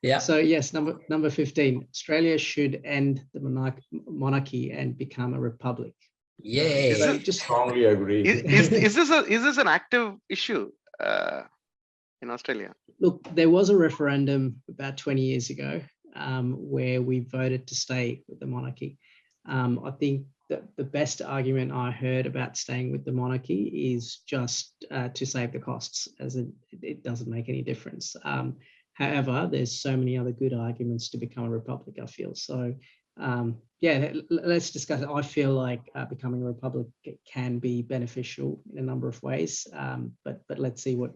Yeah. So yes, number 15, Australia should end the monarchy and become a republic. Yay. I strongly agree. Is this an active issue in Australia? Look, there was a referendum about 20 years ago where we voted to stay with the monarchy. I think that the best argument I heard about staying with the monarchy is just to save the costs, as it doesn't make any difference. However, there's so many other good arguments to become a republic, I feel. So yeah, let's discuss it. I feel like becoming a republic can be beneficial in a number of ways, but let's see what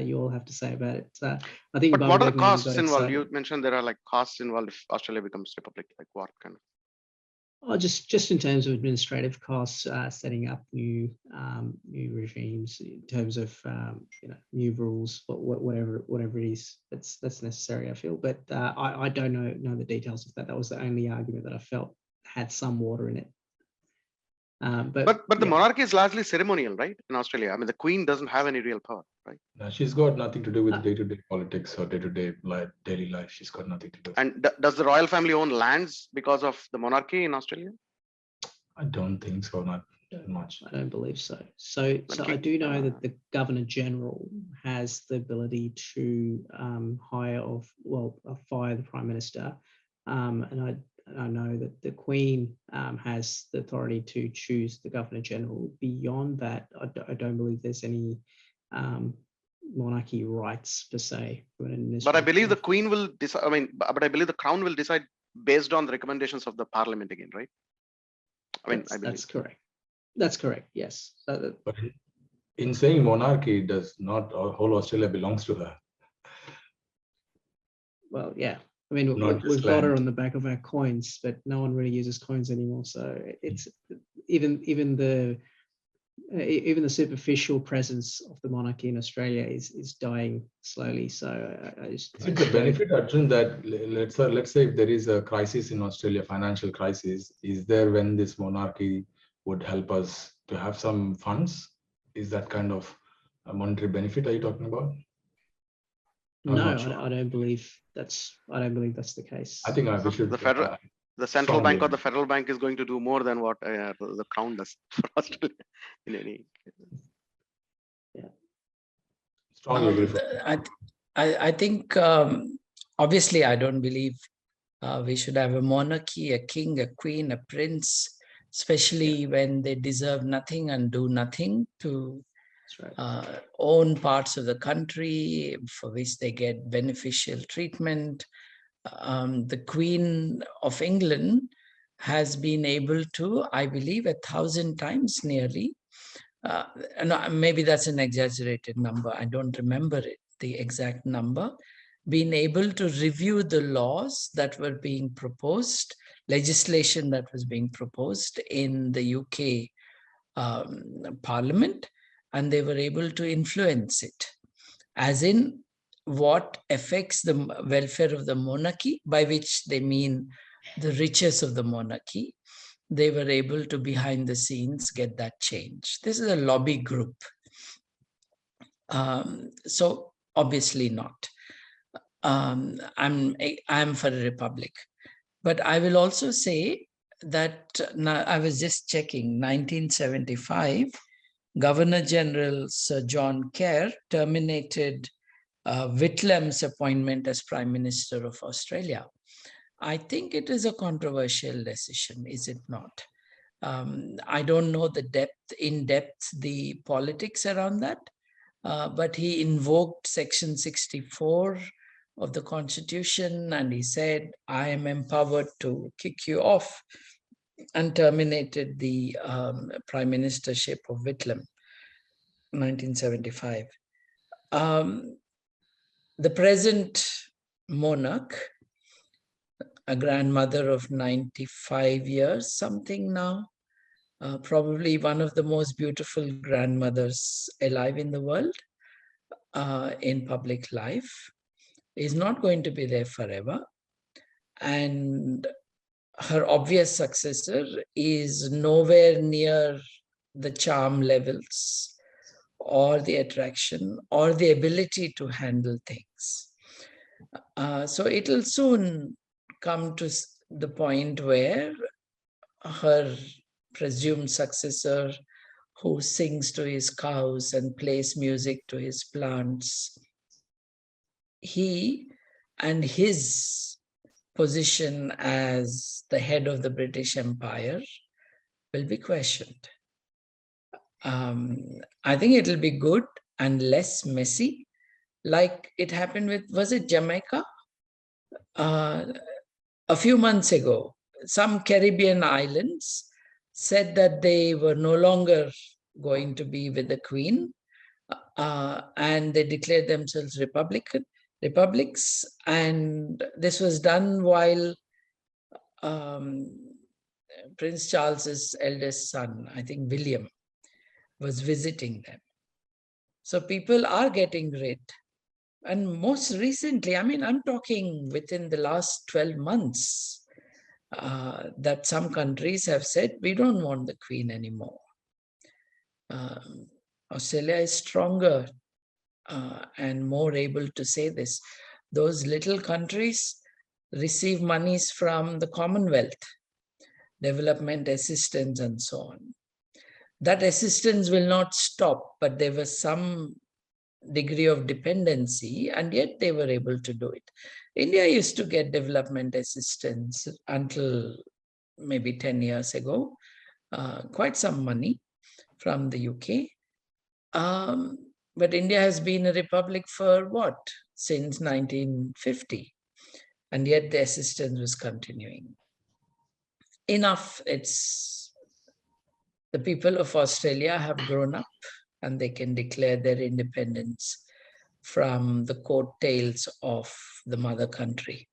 you all have to say about it. I think. But what are the costs involved? You mentioned there are like costs involved if Australia becomes republic. Like what kind of? Oh, just in terms of administrative costs, setting up new regimes, in terms of new rules, whatever it is that's necessary, I feel. But I don't know the details of that. That was the only argument that I felt had some water in it. But the monarchy is largely ceremonial, right? In Australia, I mean, the Queen doesn't have any real power, right? No, she's got nothing to do with day-to-day politics or day-to-day daily life. She's got nothing to do. And does the royal family own lands because of the monarchy in Australia? I don't think so, not much. I don't believe so. So I do know that the Governor General has the ability to fire the Prime Minister, and I know that the Queen has the authority to choose the Governor General. Beyond that, I don't believe there's any monarchy rights per se. But I believe the Queen will decide. I mean, but I believe the Crown will decide based on the recommendations of the Parliament again, right? I mean, I believe that's correct. That's correct. Yes. But in saying monarchy, does not whole Australia belongs to her? Well, yeah. I mean, we've got her on the back of our coins, but no one really uses coins anymore. So it's even the superficial presence of the monarchy in Australia is dying slowly. So it's a benefit, Arjun, that let's say if there is a crisis in Australia, financial crisis, is there when this monarchy would help us to have some funds? Is that kind of a monetary benefit are you talking about? No, I don't believe that's the case. I think we should. The central bank or the federal bank is going to do more than what the Crown does for Australia in any case. Yeah. Strongly agree. I think obviously I don't believe we should have a monarchy, a king, a queen, a prince, especially when they deserve nothing and do nothing to own parts of the country for which they get beneficial treatment. The Queen of England has been able to, I believe, 1,000 times nearly. And maybe that's an exaggerated number. I don't remember the exact number. Been able to review the laws that were being proposed, legislation that was being proposed in the UK Parliament, and they were able to influence it, as in what affects the welfare of the monarchy, by which they mean the riches of the monarchy. They were able to, behind the scenes, get that change. This is a lobby group. So obviously not. I'm for a republic. But I will also say that now I was just checking, 1975, Governor General Sir John Kerr terminated Whitlam's appointment as Prime Minister of Australia. I think it is a controversial decision, is it not? I don't know the in-depth the politics around that, but he invoked Section 64 of the Constitution and he said, I am empowered to kick you off, and terminated the Prime Ministership of Whitlam, 1975. The present monarch, a grandmother of 95 years, something now, probably one of the most beautiful grandmothers alive in the world, in public life, is not going to be there forever. And her obvious successor is nowhere near the charm levels or the attraction or the ability to handle things. So it'll soon come to the point where her presumed successor, who sings to his cows and plays music to his plants, he and his position as the head of the British Empire will be questioned. I think it'll be good and less messy, like it happened with, was it Jamaica? A few months ago, some Caribbean islands said that they were no longer going to be with the Queen, and they declared themselves republics. And this was done while Prince Charles's eldest son, I think William, was visiting them. So people are getting rid. And most recently, I mean, I'm talking within the last 12 months, that some countries have said, we don't want the Queen anymore. Australia is stronger and more able to say this. Those little countries receive monies from the Commonwealth, development assistance and so on. That assistance will not stop, but there was some degree of dependency, and yet they were able to do it. India used to get development assistance until maybe 10 years ago, quite some money from the UK. But India has been a republic for what? Since 1950. And yet the assistance was continuing. Enough, the people of Australia have grown up and they can declare their independence from the coattails of the mother country.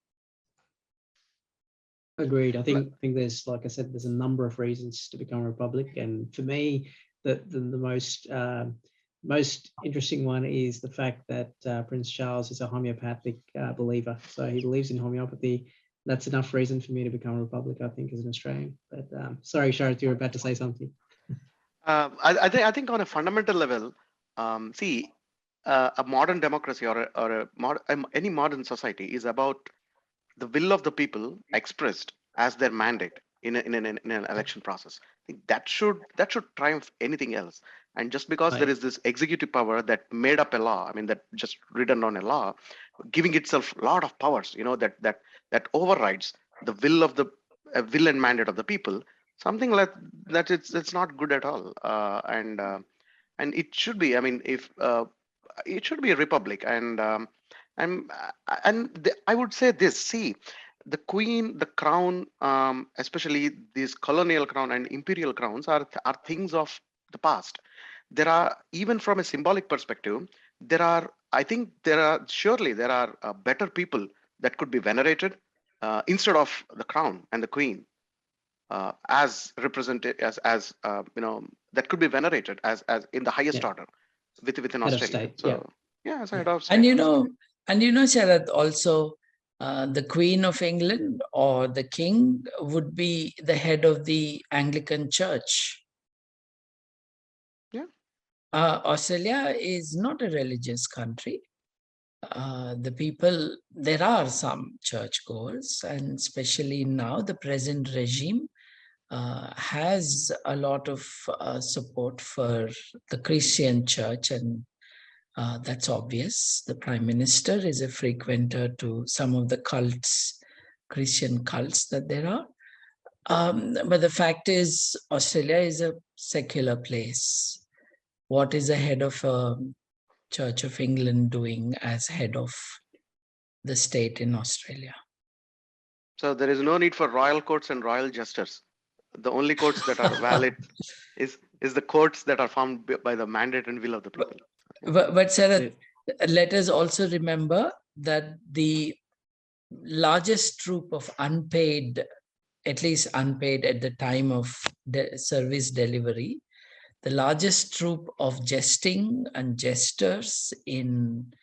Agreed. I think there's, like I said, there's a number of reasons to become a republic, and for me, the most interesting one is the fact that Prince Charles is a homeopathic believer. So he believes in homeopathy. That's enough reason for me to become a republic, I think, as an Australian. But sorry, Sarath, you were about to say something. I think on a fundamental level, a modern democracy or any modern society is about the will of the people expressed as their mandate in an election process. I think that should triumph anything else. And just because there is this executive power that made up a law, I mean, that just written on a law, giving itself a lot of powers, that overrides the will of the will and mandate of the people, something like that, it's not good at all. And it should be, I mean, if it should be a republic. I would say this, see, the Queen, the crown, especially these colonial crown and imperial crowns are things of the past. There are, even from a symbolic perspective, surely there are better people that could be venerated instead of the crown and the Queen, as represented as that could be venerated as in the highest order within Australia. So yeah, so head of state. And Sarath, also the Queen of England or the King would be the head of the Anglican Church. Yeah. Australia is not a religious country. The people, there are some churchgoers, and especially now the present regime has a lot of support for the Christian church, and that's obvious. The Prime Minister is a frequenter to some of the cults, Christian cults that there are. But the fact is, Australia is a secular place. What is the head of Church of England doing as head of the state in Australia? So there is no need for royal courts and royal justers. The only courts that are valid is the courts that are formed by the mandate and will of the people. But Sarath, let us also remember that the largest troop of unpaid, at least unpaid at the time of service delivery, the largest troop of jesting and jesters in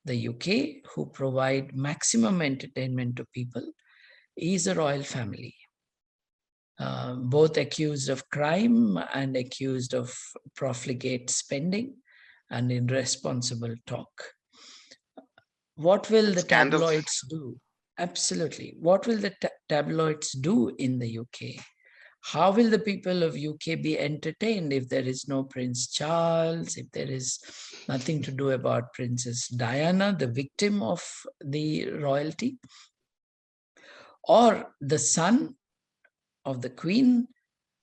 the UK who provide maximum entertainment to people is a royal family. Both accused of crime and accused of profligate spending and irresponsible talk. What will And the scandals. tabloids do? Absolutely. What will the tabloids do in the UK? How will the people of UK be entertained if there is no Prince Charles, if there is nothing to do about Princess Diana, the victim of the royalty, or the son of the Queen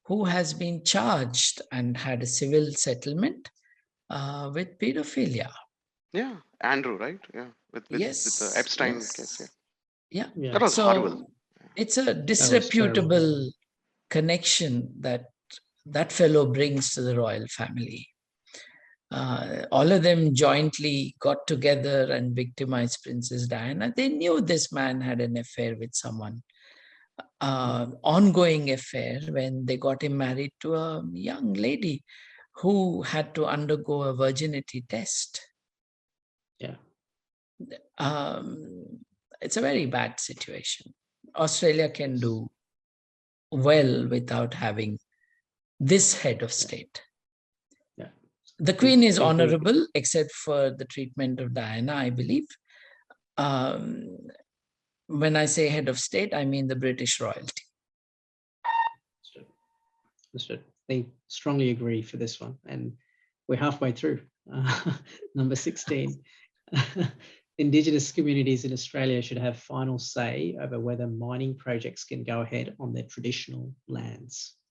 who has been charged and had a civil settlement with pedophilia? Yeah, Andrew, right? Yeah, with the Yes, Epstein case. Yeah, yes. Yeah. Yeah. that was horrible. So it's a terrible. disreputable connection that that fellow brings to the royal family. All of them jointly got together and victimized Princess Diana. They knew this man had an affair with someone, ongoing affair, when they got him married to a young lady who had to undergo a virginity test. Yeah. It's a very bad situation. Australia can do well without having this head of state. Yeah. The Queen is People- honorable, except for the treatment of Diana, I believe. When I say head of state, I mean the British royalty. Understood. They strongly agree for this one, and we're halfway through. Number 16. Indigenous communities in Australia should have final say over whether mining projects can go ahead on their traditional lands.